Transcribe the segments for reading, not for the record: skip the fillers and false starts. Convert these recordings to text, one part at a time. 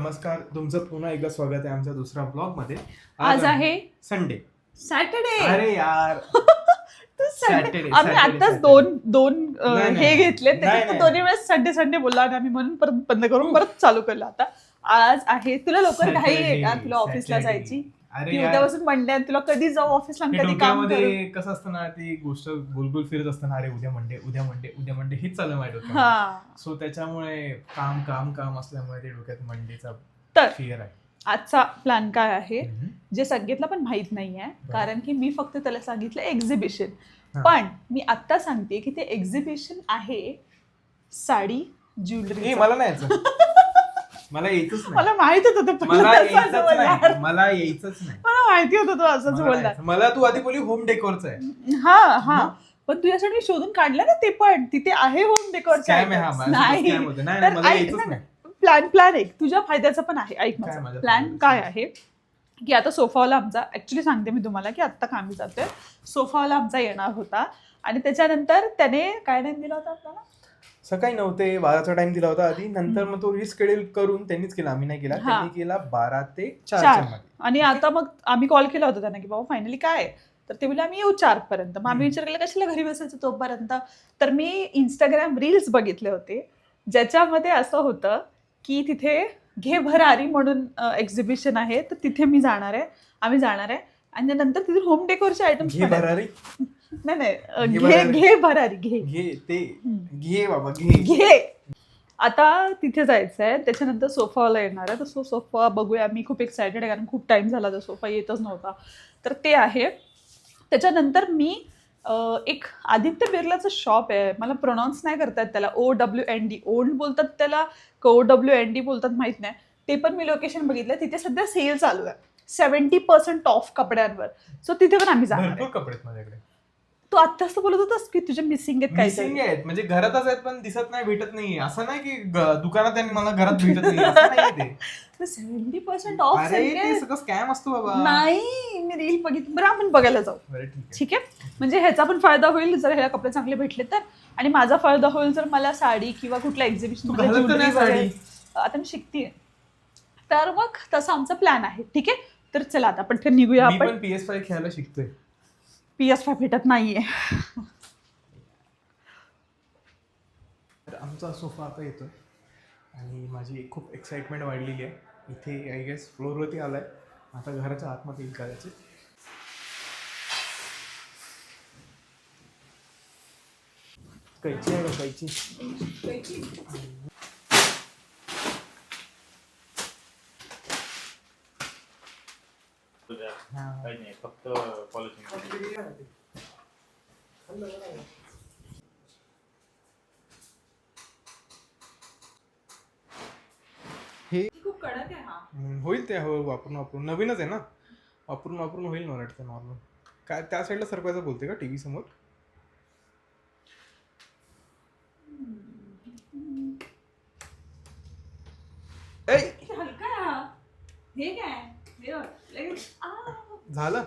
नमस्कार, तुमचं पुन्हा एकदा स्वागत आहे आमच्या दुसऱ्या ब्लॉग मध्ये. आज आहे संडे. सॅटर्डे. अरे यार Saturday. आम्ही आताच दोन हे घेतले, त्याच्यात दोन्ही वेळेस संडे संडे बोलला आणि आम्ही म्हणून परत बंद करून परत चालू केलं. आता आज आहे. तुला लवकर घाई आहे का? तुला ऑफिसला जायची? उद्यापासून मंडे आहे, तुला कधी जाऊ ऑफिसला, कधी काम करू? कसं असतं ना, ती गोष्ट बुलबुल फिरत असताना, अरे उद्या मंडे उद्या मंडे उद्या मंडे हेच चालू आहे माझ्या डोक्यात. सो त्याच्यामुळे काम काम काम असल्यामुळे ते डोक्यात मंडेचा फिअर आहे. आजचा प्लॅन काय आहे जे संगीतला पण माहित नाहीये, कारण की मी फक्त त्याला सांगितलं एक्झिबिशन. पण मी आता सांगते की ते एक्झिबिशन आहे साडी ज्वेलरी. मला नाही मला यायचंच नाही. मला माहित होतं मला यायचंच नाही. मला माहिती होतं तू असंच बोलला. मला तू आधी बोलली होम डेकोरचं आहे. हा पण तू यासाठी मी शोधून काढलं ना, ते पण तिथे आहे होम डेकोरचं. प्लॅन एक तुझ्या फायद्याचा पण आहे. ऐक माझा प्लॅन काय आहे की आता सोफावाला आमचा, ऍक्च्युली सांगते मी तुम्हाला की आत्ता कामी जातोय. सोफावाला आमचा येणार होता आणि त्याच्यानंतर त्याने काय टाइम दिला होता आपल्याला? सकाळी 9 ते 12चा टाइम दिला होता आधी. नंतर मग तो रिस्केड्यूल करून त्यांनीच केला, आम्ही नाही केला. त्यांनी केला 12 ते 4. आणि आता मग आम्ही कॉल केला होता त्यांना की बाबा फायनली काय, तर ते बोलले आम्ही येऊ 4 पर्यंत. मग आम्ही विचार केला कशाला घरी बसायचं तोपर्यंत. तर मी इंस्टाग्राम रील्स बघितले होते ज्याच्यामध्ये असं होतं की तिथे घे भरारी म्हणून एक्झिबिशन आहे, तर तिथे आम्ही जाणार आहे. आणि नंतर तिथे होम डेकोरचे आयटम्स घे भरारी घे भरारी घे बाबा घे. आता तिथे जायचंय. त्याच्यानंतर सोफावाला येणार आहे, तर सोफा बघूया. मी खूप एक्सायटेड आहे कारण खूप टाइम झाला तर सोफा येतच नव्हता. तर ते आहे. त्याच्यानंतर मी एक आदित्य बिर्लाचं शॉप आहे, मला प्रोनाऊन्स नाही करतात त्याला, OWND ओल्ड बोलतात त्याला, OWND बोलतात माहित नाही. ते पण मी लोकेशन बघितलं. तिथे सध्या सेल चालू आहे 70% ऑफ कपड्यांवर. सो तिथे पण आम्ही जाणार. भरपूर कपडे आहेत माझ्याकडे. तू आत्ताच बोलत होतास की तुझे मिसिंग आहेत काही, म्हणजे घरातच आहेत पण दिसत नाही, भेटत नाही. असं नाही की दुकानात आणि मला घरात भेटत नाही, असं नाही. ते 70% ऑफ सगळं स्कॅम असतो बाबा. नाही, मी रील बघितली. बरं आपण बघायला जाऊ. ठीक आहे, म्हणजे ह्याचा पण फायदा होईल जर ह्याला कपडे चांगले भेटले तर, आणि माझा फायदा होईल जर मला साडी किंवा कुठल्या एक्झिबिशन आता मी शिकते. तर मग तसा आमचा प्लॅन आहे. ठीक आहे, तर चला आता पटकन निघूया. आपण PS5 खेळायला शिकतोय. PS5 भेटत नाहीये. आमचा सोफा आता येतोय आणि माझी खूप एक्साइटमेंट वाढलेली आहे. इथे आय गेस फ्लोअरवरती आलाय. आता घराच्या आतमध्ये येईल करायचे. कैची आहे का? कैची काही नाही, फक्त पॉलिशिंग. हे खूप कडक आहे. हा होईल ते वापरून नवीनच आहे ना, वापरून होईल ना वाटतं नॉर्मल. काय त्या साईडला सरकवायचं बोलते का टीव्ही समोर? हे काय झालं,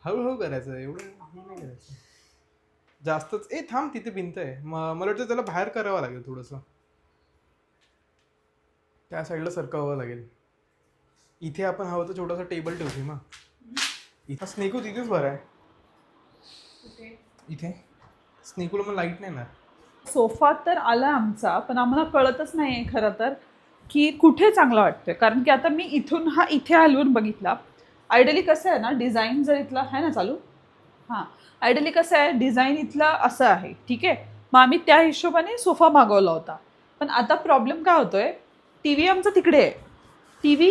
हळूहळू करायचं, एवढं हे नाही करायचं जास्तच. थांब, तिथे भिंत आहे. मला वाटतं त्याला बाहेर करावं लागेल थोडंसं, त्या साईडला सरकावं लागेल. इथे आपण हवं तर छोटासा टेबल ठेवते ना. इथं स्नेकू तिथेच बरं आहे. इथे स्नेकूला मग लाईट नाही ना. सोफा तर आला आमचा, पण आम्हाला कळतच नाही खरं तर की कुठे चांगला वाटतोय. कारण की आता मी इथे हलवून बघितला. आयडियली कसं आहे ना, डिझाईन जर इथला आहे ना चालू, आयडियली कसं आहे, डिझाईन इथला असं आहे. ठीक आहे, मग आम्ही त्या हिशोबाने सोफा मागवला होता. पण आता प्रॉब्लेम काय होतोय, TV आमचा तिकडे आहे, TV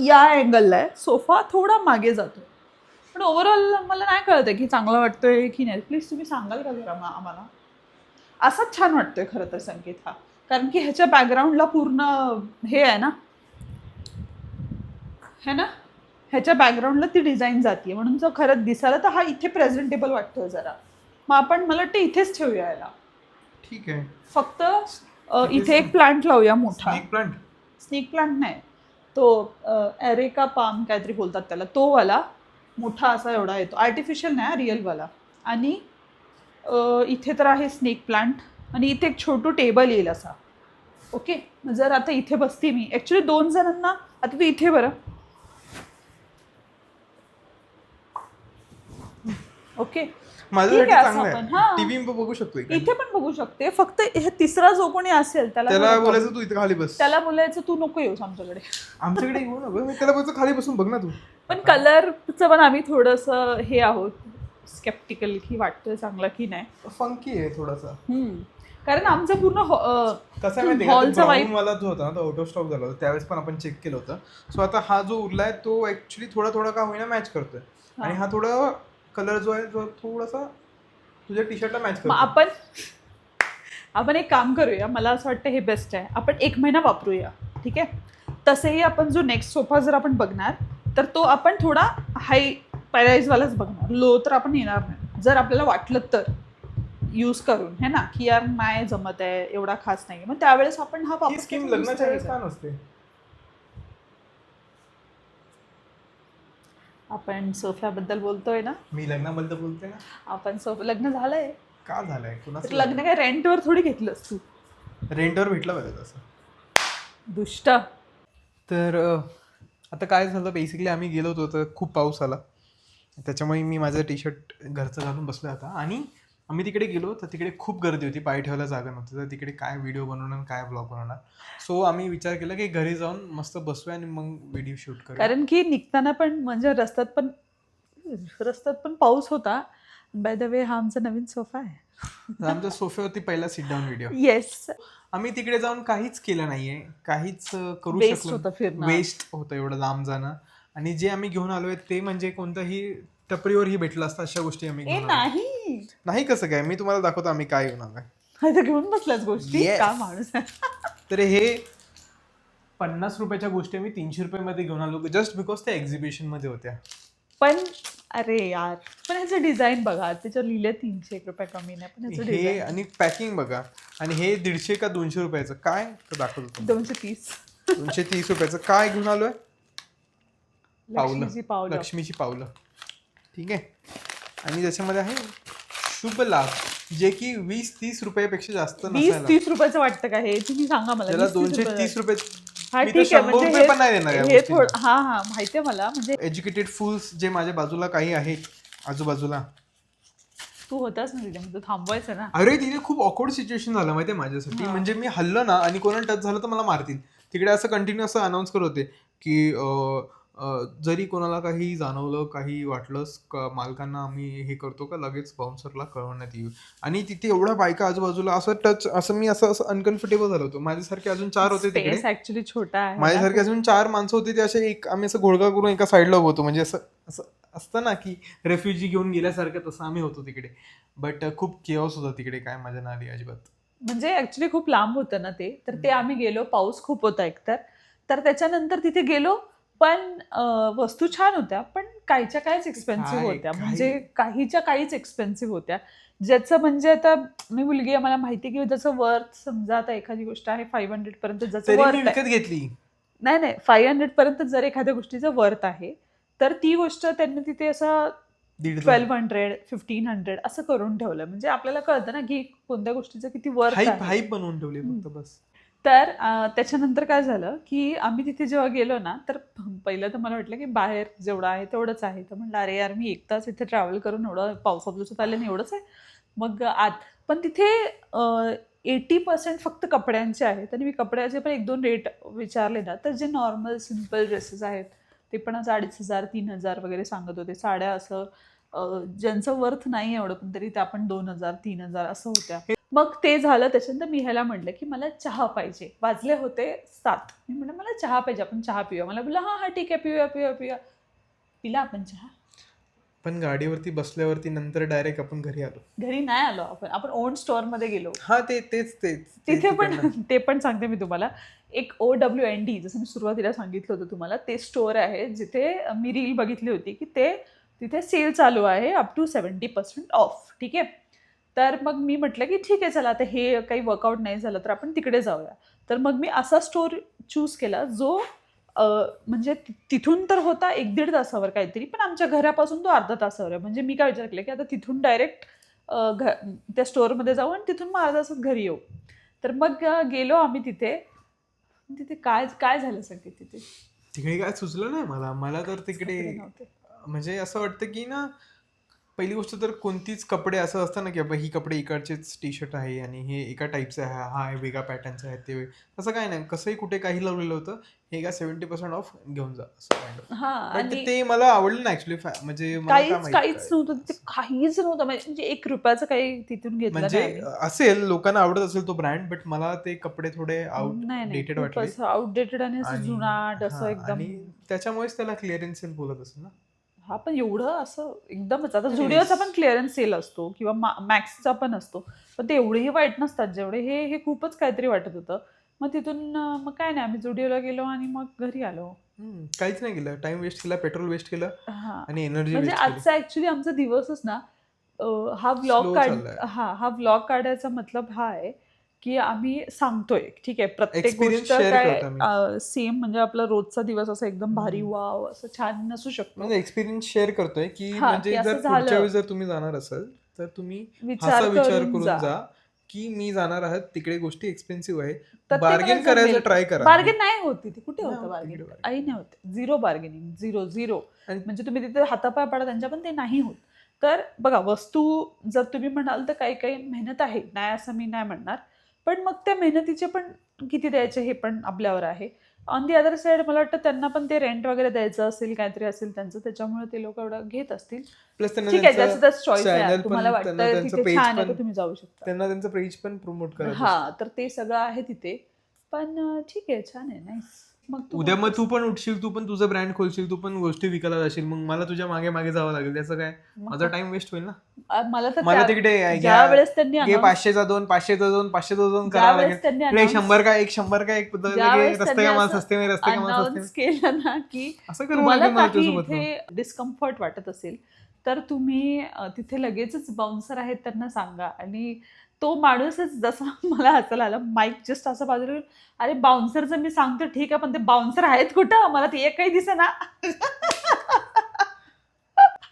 या अँगलला आहे, सोफा थोडा मागे जातो. पण ओव्हरऑल मला नाही कळत आहे की चांगला वाटतोय की नाही. प्लीज तुम्ही सांगाल का जरा आम्हाला? असाच छान वाटतोय खरं तर संकेत हा, कारण की ह्याच्या बॅकग्राऊंडला पूर्ण हे आहे ना, ह्याच्या बॅकग्राऊंडला ती डिझाईन जाते, म्हणून जर खरंच दिसायला तर हा इथे प्रेझेंटेबल वाटतोय जरा. मग आपण मला वाटतं इथेच ठेवूया याला. ठीक आहे, फक्त इथे एक प्लांट लावूया मोठा. स्नेक प्लांट नाही, तो एरेका पाम काहीतरी बोलतात त्याला, तो वाला मोठा असा एवढा येतो, आर्टिफिशियल नाही, रिअलवाला. आणि इथे तर आहे स्नेक प्लांट, आणि इथे एक छोटं टेबल येईल असा. ओके, जर आता इथे बसते मी, ऍक्च्युली 2 जणांना, आता तू इथे बरं, ओके माझ्यासाठी ठीक आहे, असं चांगलं आपण, आहे. हां. टीव्ही बघू शकतो इकडे. इथे पण बघू शकते, फक्त हे तिसरा जो कोणी असेल त्याला थोडं बोलायचं तू इथे खाली बस. त्याला बोलायचं तू नको येऊस आमच्याकडे. आमच्याकडे येऊ नको, मी त्याला बोलायचं खाली बसून बघ ना तू. पण कलरचं पण आम्ही थोडंसं हे आहोत, स्केप्टिकल की वाटतं चांगलं की नाही. फंकी आहे थोडासा. कारण आमचं पूर्ण कसं आहे माहिती हॉलचा का, वाईब ब्राऊन वाला जो होता ना तो आउट ऑफ स्टॉक झाला होता, त्यावेळेस पण आपण चेक केलं होतं. सो आता हा जो उरलाय तो ऍक्च्युली थोडा थोडा का होईना मॅच करतोय. आणि हा थोडा कलर जो आहे जो थोडासा तुझ्या टी शर्टला मॅच मग करतो. आपण एक काम करूया, मला असं वाटतं हे बेस्ट आहे, आपण 1 महिना वापरूया, ठीक आहे. तसेही आपण जो नेक्स्ट सोफा जर आपण बघणार तर तो आपण थोडा हाय प्राईजवालाच बघणार, लो तर आपण येणार नाही. जर आपल्याला वाटलं तर यूज करून है ना की यार नाही जमत आहे, एवढा खास नाही, मग त्यावेळेस आपण हा ही स्कीम लग्नाच्या वेळेस का नसते? आपण सोफ्याबद्दल बोलतोय ना, मी लग्नाबद्दल बोलते ना. आपण लग्न झालंय, का झालंय तर कुणाचं लग्न काय रेंटवर थोडी घेतलंस तू, रेंटवर भेटलं पाहिजे तसं. दुष्ट. तर आता काय झालं, बेसिकली आम्ही गेलो होतो तर खूप पाऊस आला, त्याच्यामुळे मी माझं टी शर्ट घरचं घालून बसलो होता. आणि आम्ही तिकडे गेलो तर तिकडे खूप गर्दी होती, पाय ठेवायला जागा नव्हती, तर तिकडे काय व्हिडिओ बनवणार काय ब्लॉग बनवणार. सो आम्ही विचार केला की घरी जाऊन मस्त बसूया आणि मग व्हिडिओ शूट करू. कारण की निघताना पण म्हणजे रस्त्यात पण पाऊस होता. बाय द वे हा आमचा नवीन सोफा आहे. आमच्या सोफ्यावरती पहिला सिट डाऊन व्हिडिओ. येस, आम्ही तिकडे जाऊन काहीच केलं नाहीये, काहीच करू वेस्ट शकलो, होतं फिरणं. वेस्ट होतं एवढं लांब जाणं. आणि जे आम्ही घेऊन आलोय ते म्हणजे कोणत्याही टपरीवरही भेटलं असतं, अशा गोष्टी आम्ही घेऊन आलोय. नाही नाही कसं काय, मी तुम्हाला दाखवतो आम्ही काय घेऊन आलोय. आता घेऊन बसल्याच गोष्टी, Yes. का माणूस तर हे 50 रुपयाच्या गोष्टी आम्ही 300 रुपयामध्ये घेऊन आलो, जस्ट बिकॉज त्या एक्झिबिशन मध्ये होत्या. पण अरे यार, पण ह्याचं डिझाईन बघा, त्याच्यावर लिहिले 301 रुपये कमी नाही, पण ह्याचं हे डिझाईन आणि पॅकिंग बघा. आणि हे 150 का 200 रुपयाचं काय तर दाखवतो. 230. 230 रुपयाचं काय घेऊन आलोय? लक्ष्मीची पावलं. लक्ष्मीची पावलं, ठीक आहे. आणि त्याच्यामध्ये आहे शुभ लाभ, जे की 20-30 रुपयापेक्षा जास्त नसायला. 20-30 रुपयाचं वाटतं का हे, तुम्ही सांगा मला. त्याला 20-30 रुपये. 230 रुपये. हा मी तर ठीक आहे, 100 म्हणजे रुपये पण नाही देणार या हे गोष्टीला. थोडं हा माहितीये मला, म्हणजे एज्युकेटेड फुल्स जे माझ्या बाजूला काही आहेत आजूबाजूला. तू होतास ना तिथे, म्हणजे थांबवायचं ना. अरे तिथे खूप ऑकवर्ड सिच्युएशन झालं माहितीये माझ्यासाठी. म्हणजे मी हल्लो ना आणि कोणाला टच झालं तर मला मारतील. तिकडे असं कंटिन्यू असं अनाऊन्स करत होते की जरी कोणाला काही जाणवलं, काही वाटलंच मालकांना आम्ही हे करतो का लगेच बाउन्सरला कळवण्यात येऊ. आणि तिथे एवढ्या बायका आजूबाजूला, असं टच, असं मी असं अनकम्फर्टेबल झालो होतो. माझ्यासारखे अजून 4 होते तिकडे. ऍक्च्युली छोटा आहे. माझ्यासारखे अजून 4 माणसं होती, ते असे आम्ही असं घोळका करून एका साईडला होतो, म्हणजे असं असं असतं ना की रेफ्युजी घेऊन गेल्यासारखं, तसं आम्ही होतो तिकडे. बट खूप केओस होता तिकडे, काय मजा नाही आली अजिबात. म्हणजे ऍक्च्युली खूप लांब होतं ना ते, तर ते आम्ही गेलो, पाऊस खूप होता एकतर, तर त्याच्यानंतर तिथे गेलो. पण वस्तू छान होत्या, पण काहीच्या काहीच एक्सपेन्सिव्ह होत्या, म्हणजे काहीच्या काहीच एक्सपेन्सिव्ह होत्या. ज्याचं म्हणजे आता मी मुलगी आहे, मला माहिती की ज्याचं वर्थ, समजा आता एखादी गोष्ट आहे 500 पर्यंत, ज्याचं वर्थ विकत घेतली नाही 500 पर्यंत जर एखाद्या गोष्टीचं वर्थ आहे, तर ती गोष्ट त्यांनी तिथे असं 1200, 1500 असं करून ठेवलं. म्हणजे आपल्याला कळतं ना की कोणत्या गोष्टीचं किती वर्थ आहे. हाईप बनवून ठेवली फक्त बस. तर त्याच्यानंतर काय झालं की आम्ही तिथे जेव्हा गेलो ना, तर पहिलं तर मला वाटलं की बाहेर जेवढं आहे तेवढंच आहे. तर म्हटलं अरे यार, मी 1 तास इथे ट्रॅव्हल करून एवढं पावसात आले आणि एवढंच आहे. मग आत पण तिथे 80% फक्त कपड्यांचे आहेत. आणि मी कपड्याचे पण 1-2 रेट विचारले ना, तर जे नॉर्मल सिम्पल ड्रेसेस आहेत ते पण असं 2500, 3000 वगैरे सांगत होते. साड्या असं ज्यांचं वर्थ नाही एवढं, पण तरी त्या पण 2000, 3000 असं होत्या. मग ते झालं. त्याच्यानंतर मी ह्याला म्हटलं की मला चहा पाहिजे. वाजले होते 7. मी म्हटलं मला चहा पाहिजे, आपण चहा पिऊया. मला बोलला हा ठीक आहे, पिऊया. पिला आपण चहा. पण गाडीवरती बसल्यावरती नंतर डायरेक्ट आपण घरी आलो. घरी नाही आलो आपण ओन स्टोअरमध्ये गेलो. हा तेच तिथे पण ते पण सांगते मी तुम्हाला. एक OWND, जसं मी सुरुवातीला सांगितलं होतं तुम्हाला, ते स्टोअर आहे जिथे मी रील बघितली होती की तिथे सेल चालू आहे अप टू 70% ऑफ. ठीक आहे. तर मग मी म्हटलं की ठीक आहे, चला आता हे काही वर्कआउट नाही झालं तर आपण तिकडे जाऊया. तर मग मी असा स्टोअर चूज केला जो म्हणजे तिथून तर होता 1-1.5 तासावर काहीतरी, पण आमच्या घरापासून तो अर्धा तासावर आहे. म्हणजे मी काय विचार केला की आता तिथून डायरेक्ट त्या स्टोअरमध्ये जाऊ आणि तिथून मग अर्धा तासात घरी येऊ. तर मग गेलो आम्ही तिथे. तिथे काय काय झालं सगळे तिथे तिकडे काय सुचलं नाही मला तर तिकडे कपडे नव्हते. म्हणजे असं वाटतं की ना, पहिली गोष्ट तर कोणतीच कपडे असं असतं ना की बाबा ही कपडे इकडचेच टी शर्ट आहे आणि हे एका टाईपचं आहे, हा वेगळ्या पॅटर्नचं आहे, ते तसं काय नाही. कसंही कुठे काही लावलेलं होतं, हे का 70% ऑफ घेऊन जा असं kind of. हा But आणि ते मला आवडलं ना ऍक्च्युली. म्हणजे मला काय काहीच माहित काहीच काय. नव्हतं तिथे, काहीच नव्हतं. म्हणजे 1 रुपयाचं काही तिथून घेतलं म्हणजे नाही आम्ही. असेल, लोकांना आवडत असेल तो ब्रँड, बट मला ते कपडे थोडे नाही आउटडेटेड खूप वाटले. असं आउटडेटेड आणि असं आणि जुनाट असं हा, एकदम. आणि त्याच्यामुळेच त्याला क्लिअरन्स सेल बोलत असेल ना. हा पण एवढं असं एकदमच. आता Anyways. झुडिओचा पण क्लिअरन्स सेल असतो किंवा मॅक्सचा पण असतो, पण ते एवढेही वाईट नसतात जेवढे हे खूपच काहीतरी वाटत होतं. मग तिथून मग काय नाही, आम्ही झुडिओला गेलो आणि मग घरी आलो. काहीच नाही केलं. टाइम वेस्ट केला, पेट्रोल वेस्ट केलं हा आणि एनर्जी म्हणजे वेस्ट केली. आजचा ऍक्च्युली आमचा दिवसच ना, हा व्लॉग स्लो चाललाय. हा व्लॉग काढायचा मतलब हा आहे की आम्ही सांगतोय ठीक आहे प्रत्येक Experience गोष्ट share काय करतो आम्ही. सेम म्हणजे आपला रोजचा दिवस असं एकदम भारी वाव असं छान नसू शकतो. म्हणजे एक्सपिरियन्स शेअर करतोय की हा, म्हणजे की असं जर पुढच्या झालं. वेळेस जर तुम्ही जाणार असाल तर तुम्ही विचार असा विचार करून करून जा. जा की मी जाणार आहात, तिकडे गोष्टी एक्सपेन्सिव्ह आहे, तर ते मला बार्गेन करायचं जमेल. ट्राय करा. बार्गेन नाही होती ती, कुठे नाही होतं होत बार्गेन? तिकडे bargain. काही नाही होत. Zero bargaining, zero. आणि म्हणजे तुम्ही तिथे हातापाय पडा त्यांच्या, पण ते नाही होत. तर बघा, वस्तू जर तुम्ही म्हणाल तर काही काही मेहनत आहे, नाही असं मी नाही म्हणणार, पण मग त्या मेहनतीचे पण किती द्यायचे हे पण आपल्यावर आहे. ऑन दी अदर साईड मला वाटतं त्यांना पण ते रेंट वगैरे द्यायचं असेल, काहीतरी असेल त्यांचं, त्याच्यामुळे ते लोक एवढं घेत असतील. प्लस त्यांना ठीक आहे, त्यांचं त्याच चॉईस आहे. चॅनल तुम्हाला पण, त्यांना वाटतं त्यांचं तिथे पेज छान आहे पण, तर तुम्ही जाऊ शकता. त्यांना त्यांचं पेज पण प्रमोट करायचं हा, तर ते सगळं आहे तिथे. पण ठीक आहे, छान आहे, नाईस. मग असतं. उद्या मग तू पण उठशील, तू पण तुझं ब्रँड खोलशील, तू पण गोष्टी विकायला जाशील, मग मला तुझ्या मागे मागे जावं लागेल. त्याचं काय, माझा टाइम वेस्ट होईल ना. मला तर मला तिकडे ज्या वेळेस त्यांनी घे 500चा 2, 500चा 2, 500चा 2 ज्या करावं वेळेस त्यांनी लागेल. 100 का 1, 100 ज्या वेळेस रस्ते त्यांनी का माल असं सस्ते में, रस्ते का माल सस्ते में. अनाउन्स केलं ना की असं करावं तुम्हाला लागेल मला काही तुझ्यासोबत मग. इथे डिस्कम्फर्ट वाटत असेल तर तुम्ही तिथे लगेचच बाउन्सर आहेत त्यांना सांगा. आणि तो माणूसच जसा मला हसायला आला, माईक जस्ट असं बाजूला घेऊन, अरे बाउन्सरचं मी सांगतो ठीक आहे, पण ते बाउन्सर आहेत कुठं, मला ते एक काही दिसेना.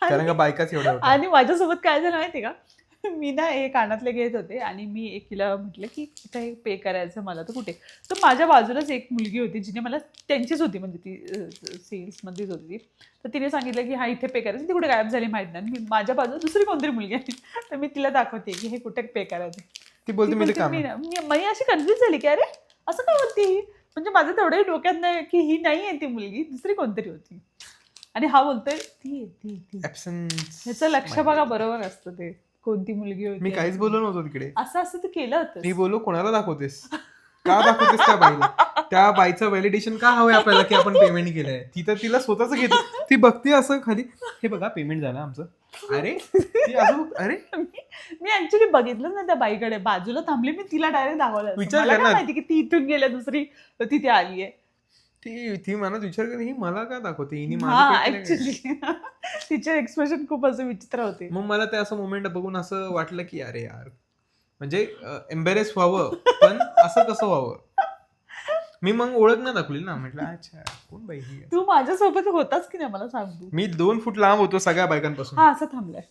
कारण का बायकाच एवढ्या होत्या. आणि माझ्यासोबत काय झालं माहिती का, मी ना हे कानातले घेत होते आणि मी एकीला म्हटलं की कुठे पे करायचं मला, तर कुठे. तर माझ्या बाजूलाच एक मुलगी होती जिने मला, त्यांचीच होती म्हणजे ती सेल्समध्येच होती ती, तर तिने सांगितलं की हा इथे पे करायचं. ती कुठे गायब झाली माहित नाही. मी माझ्या बाजूला दुसरी कोणतरी मुलगी आहे, तर मी तिला दाखवते की हे कुठे पे करायचं. ती बोलते मी ते काम आहे. मी अशी कन्फ्युज झाली की अरे असं काय बोलते ही, म्हणजे माझं तेवढंही डोक्यात नाही की ही नाही आहे ती मुलगी, दुसरी कोणतरी होती. आणि हा बोलतोय ती ती Absence. ह्याचं लक्ष बघा बरोबर असतं ते कोणती मुलगी होती. मी काहीच बोललो नव्हतो तिकडे. असं तू केलं होतं. मी बोललो कोणाला दाखवतेस, का दाखवतेस त्या बाईला, त्या बाईचं व्हॅलिडेशन का हवंय आपल्याला की आपण पेमेंट केलंय. ती तर तिला स्वतःच घेते, ती बघते असं खाली, हे बघा पेमेंट झालं आमचं. अरे ती असं, अरे मी ऍक्च्युली बघितलं ना त्या बाईकडे, बाजूला थांबली, मी तिला डायरेक्ट दाखवलं. विचार मला कर काय ना. माहिती की ती इथून गेल्या, दुसरी तिथे आली आहे. ती मनात विचार कर, ही मला का दाखवते, हिने हा माझं pay केलंय का? ऍक्च्युली तिचे एक्सप्रेशन खूप असं विचित्र होते. मग मला ते असं मोमेंट बघून असं वाटलं की अरे यार, म्हणजे एम्बेरेस व्हावं, पण असं कसं व्हावं. मी मग ओळख नाही दाखवली ना, म्हटलं अच्छा कोण बाई ही आहे? तू माझ्यासोबत होतास की नाही मला सांग तू. मी 2 फूट लांब होतो सगळ्या बायकांपासून. हा, असं थांबलाय,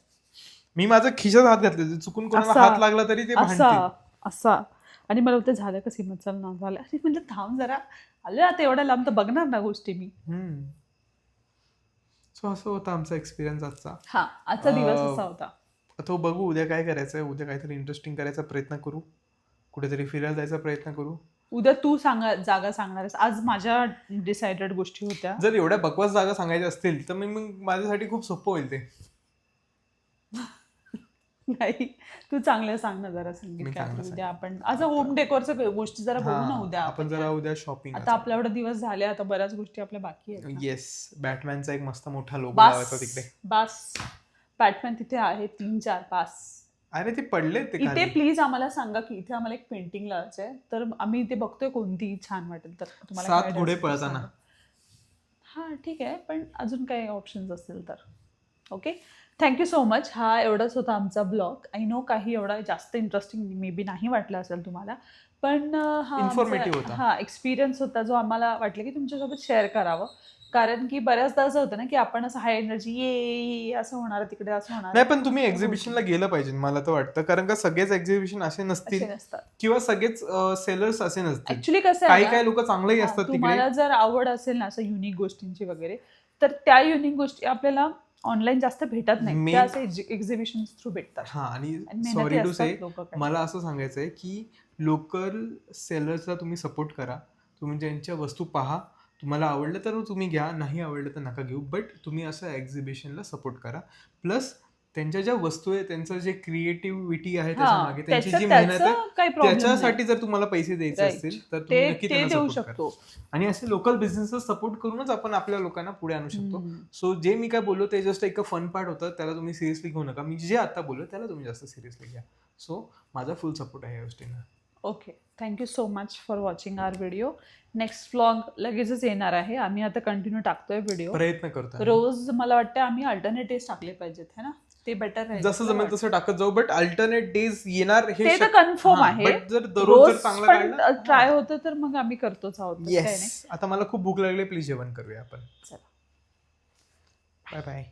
मी माझं खिशात हात घातले, चुकून कोणाला असा- हात लागला तरी ते असा भांडतील. असा. आणि मला होतं झालं का सीमा, चल ना झालं. अरे म्हणजे थांब जरा, आलोय आता एवढ्या लांब तर बघणार ना गोष्टी मी. सो असं होता आमचा एक्सपिरियन्स आजचा. हा, आजचा दिवस असा होता. तो बघू उद्या काय करायचंय. उद्या काहीतरी इंटरेस्टिंग करायचा प्रयत्न करू, कुठेतरी फिरायला जायचा प्रयत्न करू. उद्या तू जागा सांगणार आहेस. आज माझ्या डिसाइडेड गोष्टी होत्या. जर एवढ्या बकवास जागा सांगायच्या असतील तर मग माझ्यासाठी खूप सोपं होईल ते. नाही, तू चांगलं सांग ना जरा. संगीत मी काय चांगलं उद्या आपण आज होम डेकोरच्या गोष्टी जरा बघू ना उद्या. आपण जरा उद्या शॉपिंग. आता आपल्या एवढे दिवस झाले, आता बऱ्याच गोष्टी आपल्या बाकी आहेत. येस, बॅटमॅनचा एक मस्त मोठा लोगो लावायचा तिकडे. बास, बॅटमॅन तिथे आहे 3-4 पास. अरे ते पडले ते इथे खाली. प्लीज आम्हाला सांगा की इथे आम्हाला एक पेंटिंग लावायचं आहे, तर आम्ही ते बघतोय कोणती छान वाटेल तर तुम्हाला. 7 घोडे पळताना. हा ठीक आहे, पण अजून काही ऑप्शन्स असतील तर. Okay, thank you so much. हा एवढाच होता आमचा ब्लॉग. आय नो काही एवढा जास्त इंटरेस्टिंग मे बी नाही वाटला असेल तुम्हाला, पण हा Informative होता. हा एक्सपिरियन्स होता जो आम्हाला वाटलं की तुमच्यासोबत शेअर करावं. कारण की बऱ्याचदा असं होतं ना की आपण असं हाय एनर्जी ये असं होणार, तिकडे असं होणार, नाही पण तुम्ही एक्झिबिशनला गेलं पाहिजे मला तर वाटतं, कारण का सगळेच एक्झिबिशन असे असे नसतील नसतात. किंवा सगळेच सेलर्स असे नसतील. ऍक्च्युली कसं काही आहे काही ना, लोक चांगलेही हा, असतात तिकडे. तुम्हाला जर आवड असेल ना असं युनिक गोष्टींची वगैरे, तर त्या युनिक गोष्टी आपल्याला ऑनलाईन जास्त भेटत नाही, मी- त्या असे एक्झिबिशन थ्रू भेटतात. हा आणि आणि मेहनती सॉरी टू असतात से, लोकं काय. मला असं सांगायचं आहे की लोकल सेलर्सला तुम्ही सपोर्ट करा, तुम्ही त्यांच्या वस्तू पहा, तुम्हाला आवडलं तर तुम्ही घ्या, नाही आवडलं तर नका घेऊ, बट तुम्ही असं एक्झिबिशनला सपोर्ट करा. प्लस त्यांच्या ज्या वस्तू आहे, त्यांचं जे क्रिएटिव्हिटी आहे त्याच्या हा, मागे, त्यांची त्याचं जी मेहनत आहे, त्याचं काही प्रॉब्लेम त्याच्यासाठी जर तुम्हाला पैसे द्यायचे Right. असतील तर ते तुम्ही नक्की ते त्यांना देऊ सपोर्ट करा. शकतो. आणि असे लोकल बिझनेसेस सपोर्ट करूनच आपण आपल्या लोकांना पुढे आणू शकतो. हम्म. सो जे मी काय बोललो ते जस्ट एक फन पार्ट होतं, त्याला तुम्ही सिरियसली घेऊ नका. मी जे आता बोललो त्याला तुम्ही जास्त सिरियसली घ्या. सो माझा फुल सपोर्ट आहे या गोष्टींना. Okay, thank you so much for watching our video. Next vlog लगेचच येणार आहे. आम्ही आता कंटिन्यू टाकतोय व्हिडिओ प्रयत्न करतो. रोज. मला वाटतं आम्ही अल्टरनेटिव्ह टाकले पाहिजेत, है ना, ते बेटर राहील. जसं जमेल तसं टाकत जाऊ, बट अल्टरनेट डेज येणार हे ते तर कन्फर्म आहे. बट जर दररोज जर चांगलं पण काढलं, ट्राय होतं तर मग आम्ही करतोच आहोत. तसं काही नाही. येस. आता मला खूप भूक लागली, प्लीज जेवण करूया आपण. चला. Bye bye.